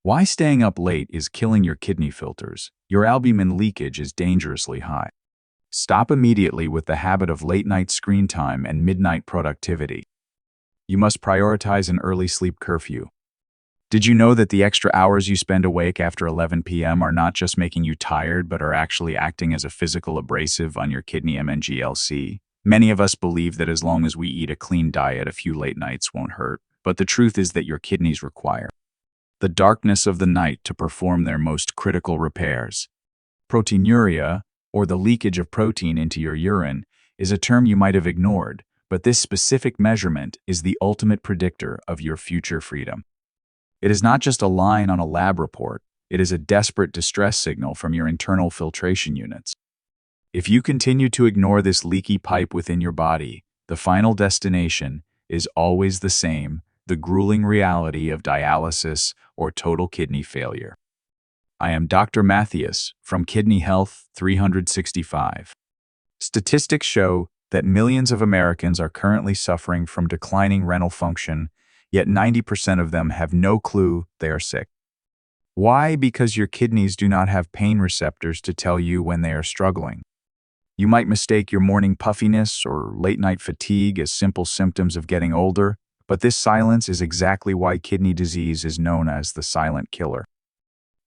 Why staying up late is killing your kidney filters. Your albumin leakage is dangerously high. Stop immediately with the habit of late-night screen time and midnight productivity. You must prioritize an early sleep curfew. Did you know that the extra hours you spend awake after 11 p.m. are not just making you tired, but are actually acting as a physical abrasive on your kidney MNGLC? Many of us believe that as long as we eat a clean diet, a few late nights won't hurt, but the truth is that your kidneys require the darkness of the night to perform their most critical repairs. Proteinuria, or the leakage of protein into your urine, is a term you might have ignored, but this specific measurement is the ultimate predictor of your future freedom. It is not just a line on a lab report, it is a desperate distress signal from your internal filtration units. If you continue to ignore this leaky pipe within your body, the final destination is always the same: the grueling reality of dialysis or total kidney failure. I am Dr. Mattheus from Kidney Health 365. Statistics show that millions of Americans are currently suffering from declining renal function, yet 90% of them have no clue they are sick. Why? Because your kidneys do not have pain receptors to tell you when they are struggling. You might mistake your morning puffiness or late-night fatigue as simple symptoms of getting older, but this silence is exactly why kidney disease is known as the silent killer.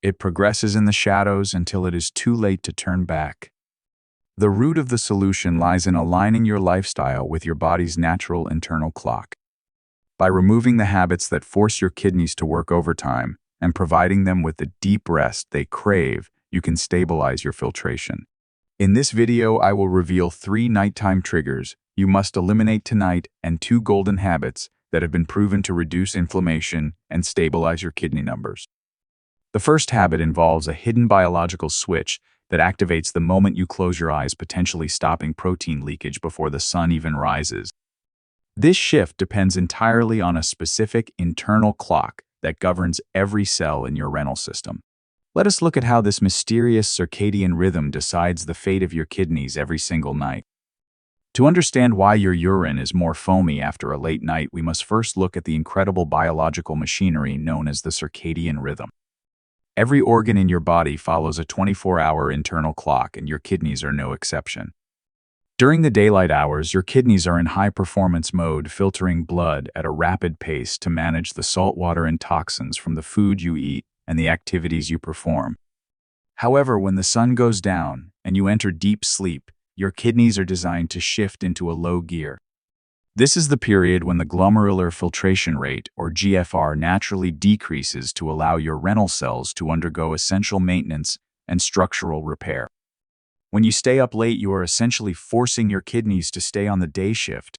It progresses in the shadows until it is too late to turn back. The root of the solution lies in aligning your lifestyle with your body's natural internal clock. By removing the habits that force your kidneys to work overtime and providing them with the deep rest they crave, you can stabilize your filtration. In this video, I will reveal 3 nighttime triggers you must eliminate tonight and 2 golden habits that have been proven to reduce inflammation and stabilize your kidney numbers. The first habit involves a hidden biological switch that activates the moment you close your eyes, potentially stopping protein leakage before the sun even rises. This shift depends entirely on a specific internal clock that governs every cell in your renal system. Let us look at how this mysterious circadian rhythm decides the fate of your kidneys every single night. To understand why your urine is more foamy after a late night, we must first look at the incredible biological machinery known as the circadian rhythm. Every organ in your body follows a 24-hour internal clock, and your kidneys are no exception. During the daylight hours, your kidneys are in high-performance mode, filtering blood at a rapid pace to manage the saltwater and toxins from the food you eat and the activities you perform. However, when the sun goes down and you enter deep sleep, your kidneys are designed to shift into a low gear. This is the period when the glomerular filtration rate, or GFR, naturally decreases to allow your renal cells to undergo essential maintenance and structural repair. When you stay up late, you are essentially forcing your kidneys to stay on the day shift.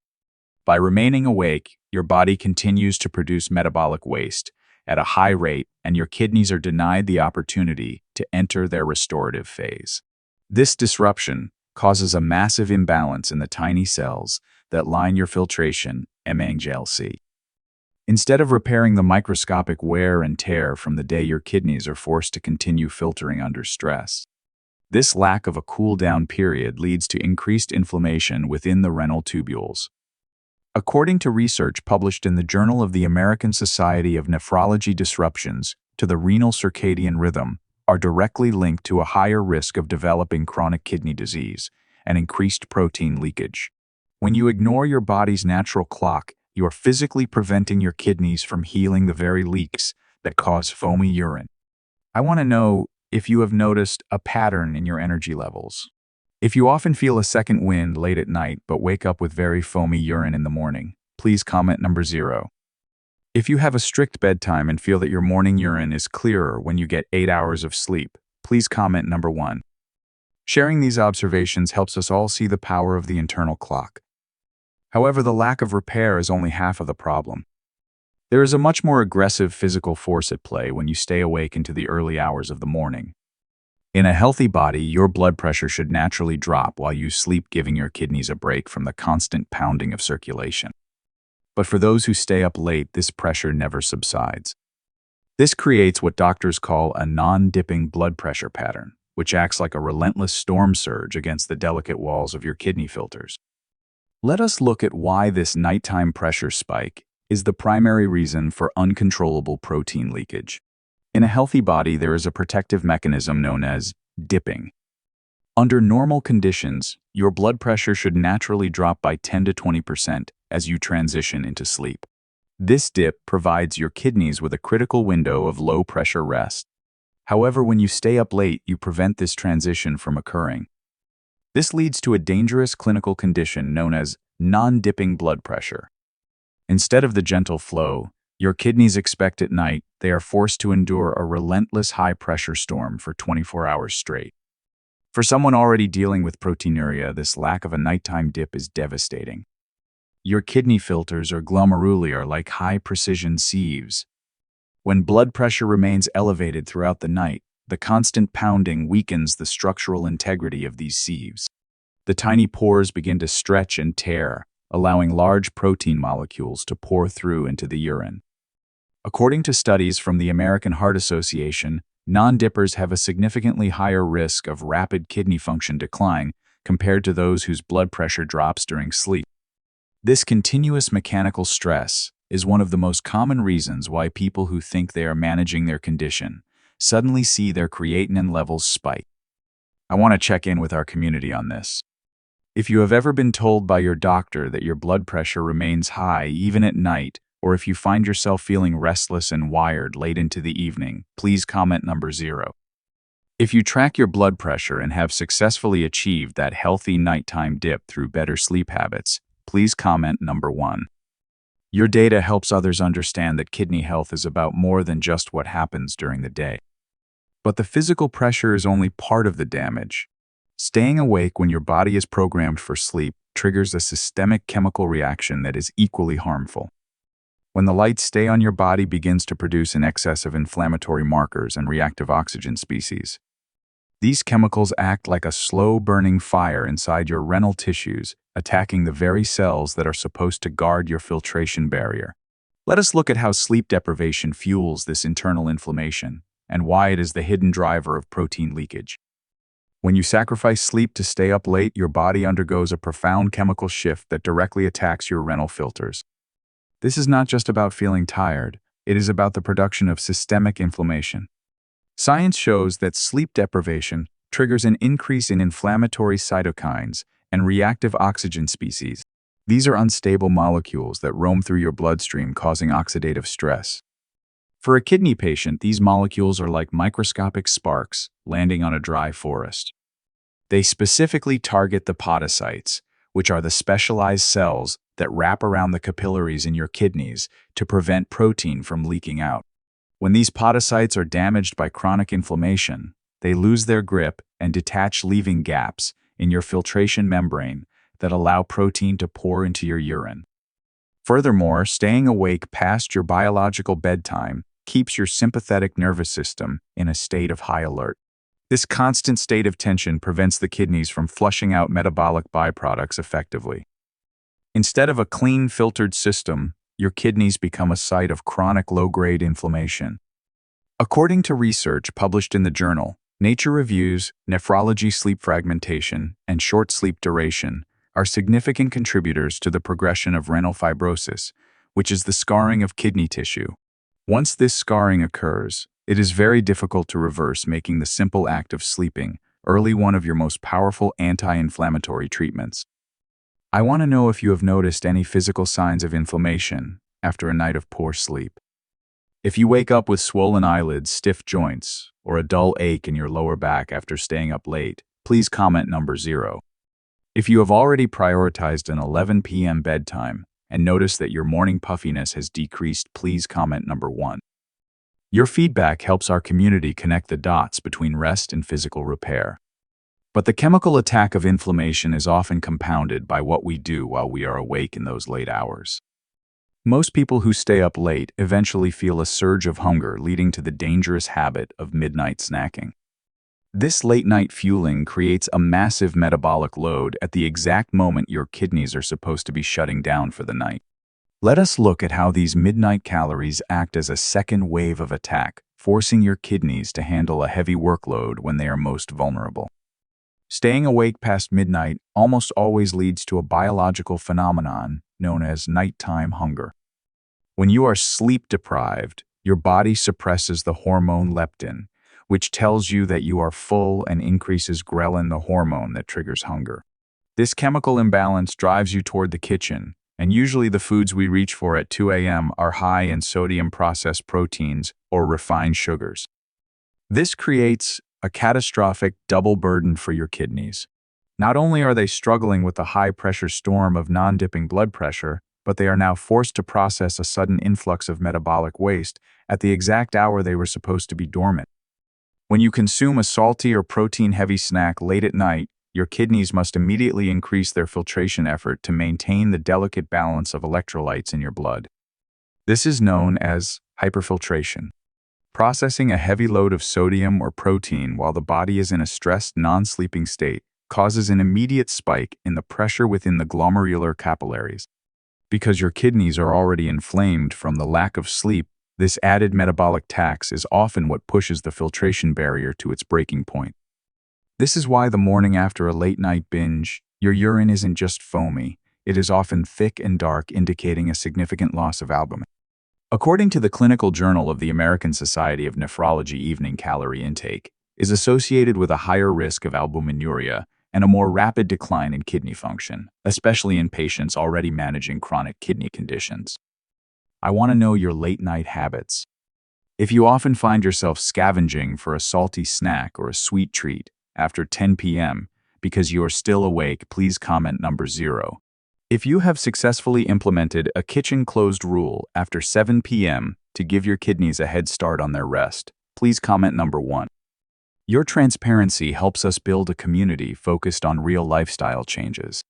By remaining awake, your body continues to produce metabolic waste at a high rate, and your kidneys are denied the opportunity to enter their restorative phase. This disruption causes a massive imbalance in the tiny cells that line your filtration MNGLC. Instead of repairing the microscopic wear and tear from the day your kidneys are forced to continue filtering under stress. This lack of a cool-down period leads to increased inflammation within the renal tubules. According to research published in the Journal of the American Society of Nephrology, disruptions to the renal circadian rhythm are directly linked to a higher risk of developing chronic kidney disease and increased protein leakage. When you ignore your body's natural clock, you are physically preventing your kidneys from healing the very leaks that cause foamy urine. I want to know if you have noticed a pattern in your energy levels. If you often feel a second wind late at night but wake up with very foamy urine in the morning, please comment number 0. If you have a strict bedtime and feel that your morning urine is clearer when you get 8 hours of sleep, please comment number 1. Sharing these observations helps us all see the power of the internal clock. However, the lack of repair is only half of the problem. There is a much more aggressive physical force at play when you stay awake into the early hours of the morning. In a healthy body, your blood pressure should naturally drop while you sleep, giving your kidneys a break from the constant pounding of circulation. But for those who stay up late, this pressure never subsides. This creates what doctors call a non-dipping blood pressure pattern, which acts like a relentless storm surge against the delicate walls of your kidney filters. Let us look at why this nighttime pressure spike is the primary reason for uncontrollable protein leakage. In a healthy body, there is a protective mechanism known as dipping. Under normal conditions, your blood pressure should naturally drop by 10 to 20% as you transition into sleep. This dip provides your kidneys with a critical window of low-pressure rest. However, when you stay up late, you prevent this transition from occurring. This leads to a dangerous clinical condition known as non-dipping blood pressure. Instead of the gentle flow your kidneys expect at night, they are forced to endure a relentless high-pressure storm for 24 hours straight. For someone already dealing with proteinuria, this lack of a nighttime dip is devastating. Your kidney filters or glomeruli are like high-precision sieves. When blood pressure remains elevated throughout the night, the constant pounding weakens the structural integrity of these sieves. The tiny pores begin to stretch and tear, allowing large protein molecules to pour through into the urine. According to studies from the American Heart Association, non-dippers have a significantly higher risk of rapid kidney function decline compared to those whose blood pressure drops during sleep. This continuous mechanical stress is one of the most common reasons why people who think they are managing their condition suddenly see their creatinine levels spike. I want to check in with our community on this. If you have ever been told by your doctor that your blood pressure remains high even at night, or if you find yourself feeling restless and wired late into the evening, please comment number 0. If you track your blood pressure and have successfully achieved that healthy nighttime dip through better sleep habits, please comment number 1. Your data helps others understand that kidney health is about more than just what happens during the day. But the physical pressure is only part of the damage. Staying awake when your body is programmed for sleep triggers a systemic chemical reaction that is equally harmful. When the light stay on your body begins to produce an excess of inflammatory markers and reactive oxygen species. These chemicals act like a slow-burning fire inside your renal tissues, attacking the very cells that are supposed to guard your filtration barrier. Let us look at how sleep deprivation fuels this internal inflammation and why it is the hidden driver of protein leakage. When you sacrifice sleep to stay up late, your body undergoes a profound chemical shift that directly attacks your renal filters. This is not just about feeling tired, it is about the production of systemic inflammation. Science shows that sleep deprivation triggers an increase in inflammatory cytokines and reactive oxygen species. These are unstable molecules that roam through your bloodstream, causing oxidative stress. For a kidney patient, these molecules are like microscopic sparks landing on a dry forest. They specifically target the podocytes, which are the specialized cells that wrap around the capillaries in your kidneys to prevent protein from leaking out. When these podocytes are damaged by chronic inflammation, they lose their grip and detach, leaving gaps in your filtration membrane that allow protein to pour into your urine. Furthermore, staying awake past your biological bedtime keeps your sympathetic nervous system in a state of high alert. This constant state of tension prevents the kidneys from flushing out metabolic byproducts effectively. Instead of a clean, filtered system, your kidneys become a site of chronic low-grade inflammation. According to research published in the journal Nature Reviews, nephrology, sleep fragmentation, and short sleep duration are significant contributors to the progression of renal fibrosis, which is the scarring of kidney tissue. Once this scarring occurs, it is very difficult to reverse, making the simple act of sleeping early one of your most powerful anti-inflammatory treatments. I want to know if you have noticed any physical signs of inflammation after a night of poor sleep. If you wake up with swollen eyelids, stiff joints, or a dull ache in your lower back after staying up late, please comment number 0. If you have already prioritized an 11 p.m. bedtime and notice that your morning puffiness has decreased, please comment number 1. Your feedback helps our community connect the dots between rest and physical repair. But the chemical attack of inflammation is often compounded by what we do while we are awake in those late hours. Most people who stay up late eventually feel a surge of hunger, leading to the dangerous habit of midnight snacking. This late-night fueling creates a massive metabolic load at the exact moment your kidneys are supposed to be shutting down for the night. Let us look at how these midnight calories act as a second wave of attack, forcing your kidneys to handle a heavy workload when they are most vulnerable. Staying awake past midnight almost always leads to a biological phenomenon known as nighttime hunger. When you are sleep deprived, your body suppresses the hormone leptin, which tells you that you are full and increases ghrelin, the hormone that triggers hunger. This chemical imbalance drives you toward the kitchen, and usually the foods we reach for at 2 a.m. are high in sodium processed proteins or refined sugars. This creates a catastrophic double burden for your kidneys. Not only are they struggling with the high-pressure storm of non-dipping blood pressure, but they are now forced to process a sudden influx of metabolic waste at the exact hour they were supposed to be dormant. When you consume a salty or protein-heavy snack late at night, your kidneys must immediately increase their filtration effort to maintain the delicate balance of electrolytes in your blood. This is known as hyperfiltration. Processing a heavy load of sodium or protein while the body is in a stressed, non-sleeping state causes an immediate spike in the pressure within the glomerular capillaries. Because your kidneys are already inflamed from the lack of sleep, this added metabolic tax is often what pushes the filtration barrier to its breaking point. This is why the morning after a late-night binge, your urine isn't just foamy, it is often thick and dark, indicating a significant loss of albumin. According to the Clinical Journal of the American Society of Nephrology, evening calorie intake is associated with a higher risk of albuminuria and a more rapid decline in kidney function, especially in patients already managing chronic kidney conditions. I want to know your late-night habits. If you often find yourself scavenging for a salty snack or a sweet treat after 10 p.m. because you are still awake, please comment number 0. If you have successfully implemented a kitchen-closed rule after 7 p.m. to give your kidneys a head start on their rest, please comment number 1. Your transparency helps us build a community focused on real lifestyle changes.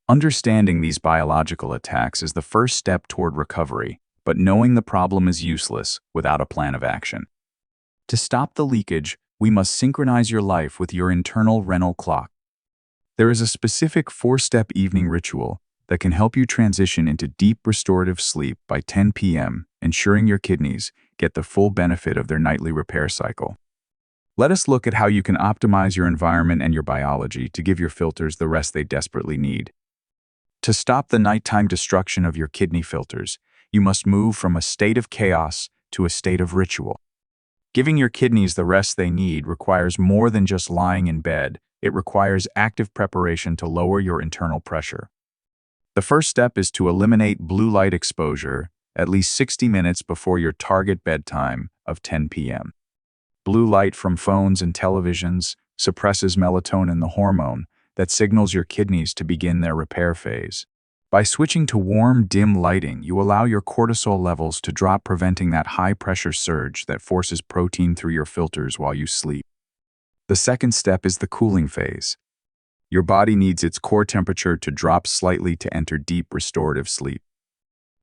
Understanding these biological attacks is the first step toward recovery, but knowing the problem is useless without a plan of action. To stop the leakage, we must synchronize your life with your internal renal clock. There is a specific 4-step evening ritual that can help you transition into deep restorative sleep by 10 p.m., ensuring your kidneys get the full benefit of their nightly repair cycle. Let us look at how you can optimize your environment and your biology to give your filters the rest they desperately need. To stop the nighttime destruction of your kidney filters, you must move from a state of chaos to a state of ritual. Giving your kidneys the rest they need requires more than just lying in bed. It requires active preparation to lower your internal pressure. The first step is to eliminate blue light exposure at least 60 minutes before your target bedtime of 10 p.m. Blue light from phones and televisions suppresses melatonin, the hormone that signals your kidneys to begin their repair phase. By switching to warm, dim lighting, you allow your cortisol levels to drop, preventing that high-pressure surge that forces protein through your filters while you sleep. The second step is the cooling phase. Your body needs its core temperature to drop slightly to enter deep restorative sleep.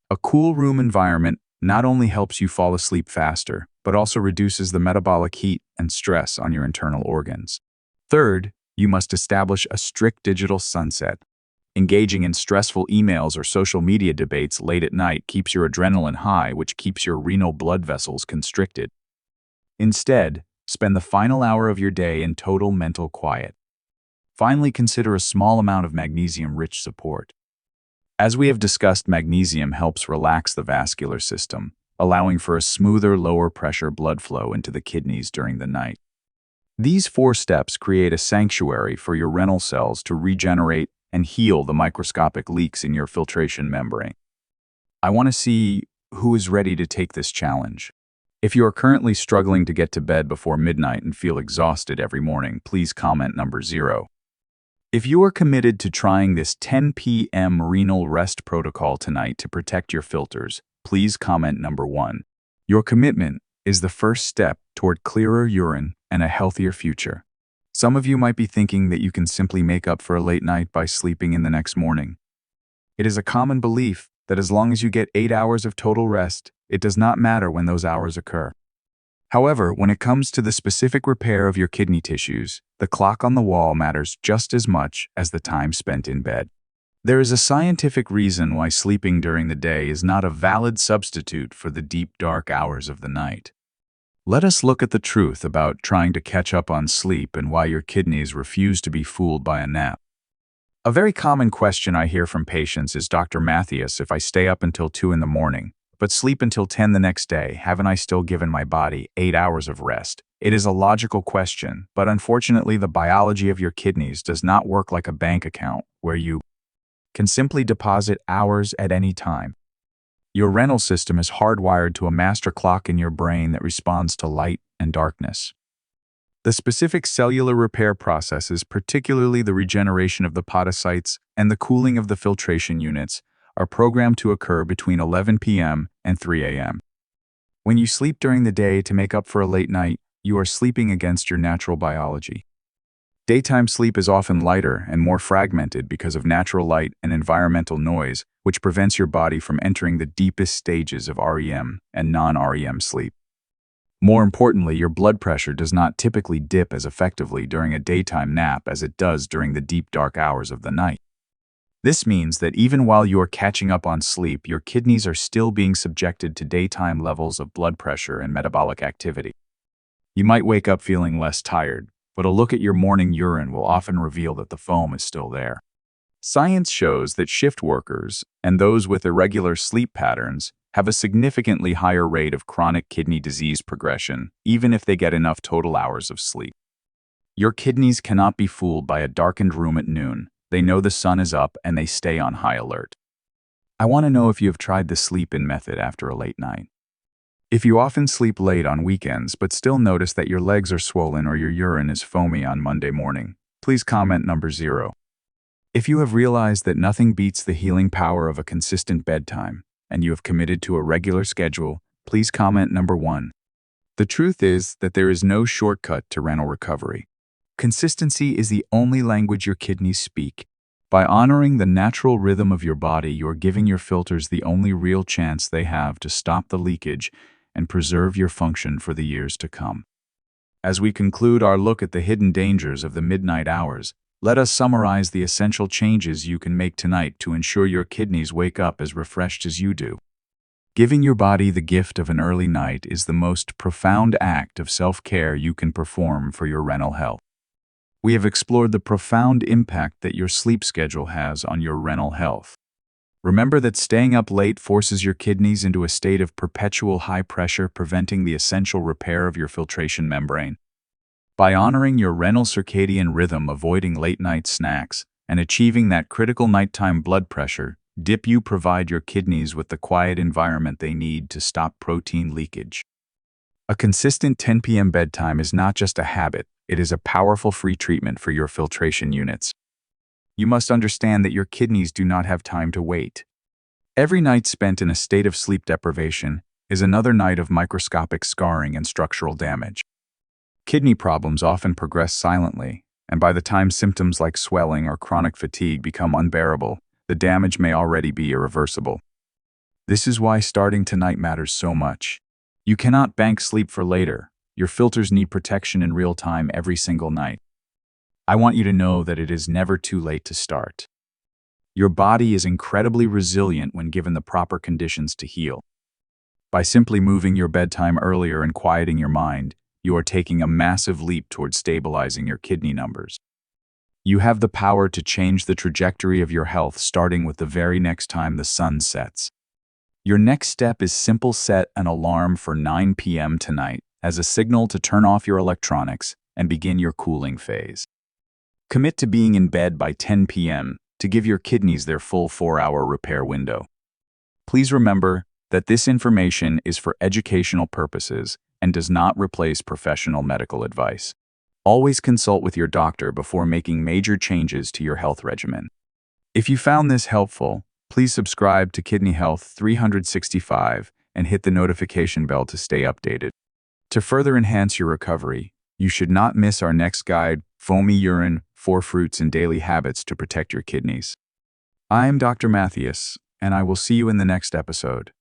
A cool room environment not only helps you fall asleep faster, but also reduces the metabolic heat and stress on your internal organs. Third, you must establish a strict digital sunset. Engaging in stressful emails or social media debates late at night keeps your adrenaline high, which keeps your renal blood vessels constricted. Instead, spend the final hour of your day in total mental quiet. Finally, consider a small amount of magnesium-rich support. As we have discussed, magnesium helps relax the vascular system, allowing for a smoother, lower-pressure blood flow into the kidneys during the night. These 4 steps create a sanctuary for your renal cells to regenerate and heal the microscopic leaks in your filtration membrane. I want to see who is ready to take this challenge. If you are currently struggling to get to bed before midnight and feel exhausted every morning, please comment number 0. If you are committed to trying this 10 p.m. renal rest protocol tonight to protect your filters, please comment number 1. Your commitment is the first step toward clearer urine and a healthier future. Some of you might be thinking that you can simply make up for a late night by sleeping in the next morning. It is a common belief that as long as you get 8 hours of total rest, it does not matter when those hours occur. However, when it comes to the specific repair of your kidney tissues, the clock on the wall matters just as much as the time spent in bed. There is a scientific reason why sleeping during the day is not a valid substitute for the deep, dark hours of the night. Let us look at the truth about trying to catch up on sleep and why your kidneys refuse to be fooled by a nap. A very common question I hear from patients is, Dr. Mattheus, if I stay up until 2 in the morning, but sleep until 10 the next day. Haven't I still given my body 8 hours of rest? It is a logical question, but unfortunately the biology of your kidneys does not work like a bank account where you can simply deposit hours at any time. Your renal system is hardwired to a master clock in your brain that responds to light and darkness. The specific cellular repair processes, particularly the regeneration of the podocytes and the cooling of the filtration units, are programmed to occur between 11 p.m. and 3 a.m. When you sleep during the day to make up for a late night, you are sleeping against your natural biology. Daytime sleep is often lighter and more fragmented because of natural light and environmental noise, which prevents your body from entering the deepest stages of REM and non-REM sleep. More importantly, your blood pressure does not typically dip as effectively during a daytime nap as it does during the deep dark hours of the night. This means that even while you are catching up on sleep, your kidneys are still being subjected to daytime levels of blood pressure and metabolic activity. You might wake up feeling less tired, but a look at your morning urine will often reveal that the foam is still there. Science shows that shift workers and those with irregular sleep patterns have a significantly higher rate of chronic kidney disease progression, even if they get enough total hours of sleep. Your kidneys cannot be fooled by a darkened room at noon. They know the sun is up and they stay on high alert. I want to know if you have tried the sleep-in method after a late night. If you often sleep late on weekends but still notice that your legs are swollen or your urine is foamy on Monday morning, please comment number 0. If you have realized that nothing beats the healing power of a consistent bedtime, and you have committed to a regular schedule, please comment number 1. The truth is that there is no shortcut to renal recovery. Consistency is the only language your kidneys speak. By honoring the natural rhythm of your body, you are giving your filters the only real chance they have to stop the leakage and preserve your function for the years to come. As we conclude our look at the hidden dangers of the midnight hours, let us summarize the essential changes you can make tonight to ensure your kidneys wake up as refreshed as you do. Giving your body the gift of an early night is the most profound act of self-care you can perform for your renal health. We have explored the profound impact that your sleep schedule has on your renal health. Remember that staying up late forces your kidneys into a state of perpetual high pressure, preventing the essential repair of your filtration membrane. By honoring your renal circadian rhythm, avoiding late-night snacks, and achieving that critical nighttime blood pressure dip, you provide your kidneys with the quiet environment they need to stop protein leakage. A consistent 10 p.m. bedtime is not just a habit, it is a powerful free treatment for your filtration units. You must understand that your kidneys do not have time to wait. Every night spent in a state of sleep deprivation is another night of microscopic scarring and structural damage. Kidney problems often progress silently, and by the time symptoms like swelling or chronic fatigue become unbearable, the damage may already be irreversible. This is why starting tonight matters so much. You cannot bank sleep for later. Your filters need protection in real time every single night. I want you to know that it is never too late to start. Your body is incredibly resilient when given the proper conditions to heal. By simply moving your bedtime earlier and quieting your mind, you are taking a massive leap towards stabilizing your kidney numbers. You have the power to change the trajectory of your health starting with the very next time the sun sets. Your next step is simple: set an alarm for 9 p.m. tonight as a signal to turn off your electronics and begin your cooling phase. Commit to being in bed by 10 p.m. to give your kidneys their full 4-hour repair window. Please remember that this information is for educational purposes and does not replace professional medical advice. Always consult with your doctor before making major changes to your health regimen. If you found this helpful, please subscribe to Kidney Health 365 and hit the notification bell to stay updated. To further enhance your recovery, you should not miss our next guide, Foamy Urine, 4 Fruits and Daily Habits to Protect Your Kidneys. I am Dr. Mattheus, and I will see you in the next episode.